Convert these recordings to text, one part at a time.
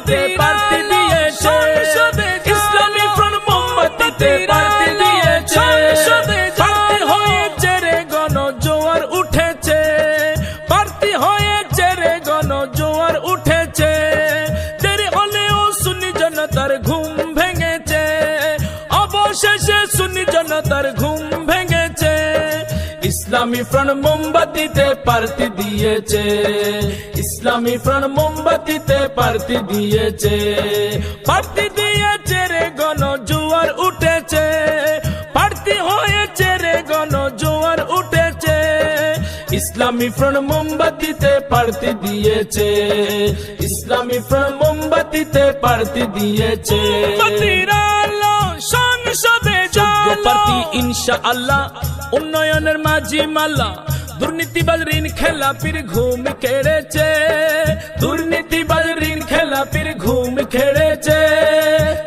মোমবাতিতে party দিয়েছে, ইসলামী front মোমবাতিতে party দিয়েছে। Party হয়েছে রে গণজোয়ার উঠেছে, পার্টি হয়েছে রে গণজোয়ার উঠেছে। দেরি হলেও সুন্নি জনতার ঘুম ভেঙেছে, অবশেষে সুন্নি জনতার ঘুম ভেঙেছে। ইসলামী ফ্রন্ট মোমবাতিতে পার্টি দিয়েছে, ইসলামী ফ্রন্ট মোমবাতিতে পার্টি দিয়েছে। পার্টি দিয়েছে রে গণজোয়ার উঠেছে, পার্টি হয়েছে রে গণজোয়ার উঠেছে। ইসলামী ফ্রন্ট মোমবাতিতে পার্টি দিয়েছে, ইসলামী ফ্রন্ট মোমবাতিতে পার্টি দিয়েছে। সংসদে প্রার্থী ইনশাআল্লাহ উন্নয়নের মাঝি মাল্লা, দুর্নীতিবাজ ঋণ খেলাপির ঘুম কেড়েছে, দুর্নীতিবাজ ঋণ খেলাপির ঘুম কেড়েছে।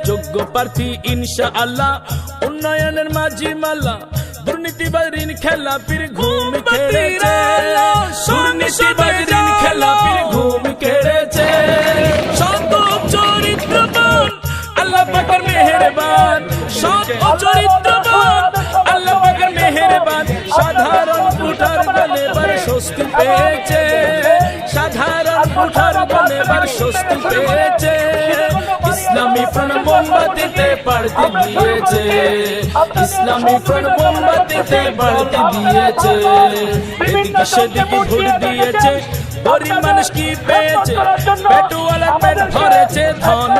যোগ্য প্রার্থী ইনশাআল্লাহ উন্নয়নের মাঝি মাল্লা, দুর্নীতিবাজ ঋণ খেলাপির ঘুম কেড়েছে, দুর্নীতিবাজ ঋণ খেলাপির ঘুম কেড়েছে। সৎ চরিত্রবান আল্লাহ পাকের মেহেরবান, সৎ চরিত্রবান আল্লাহ পাকের মেহেরবান। সাধারণ ভোটার গণেবার স্বস্তি পেয়েছে, সাধারণ ভোটার গণেবার স্বস্তি পেয়েছে। ইসলামী ফ্রন্ট মোমবাতিতে পার্টি দিয়েছে, ইসলামী ফ্রন্ট মোমবাতিতে পার্টি দিয়েছে। এদিকে সেদিকে ভোট দিয়েছে, গরিব মানুষ কি পেয়েছে, পেটওয়ালা পেট ভরেছে ধন।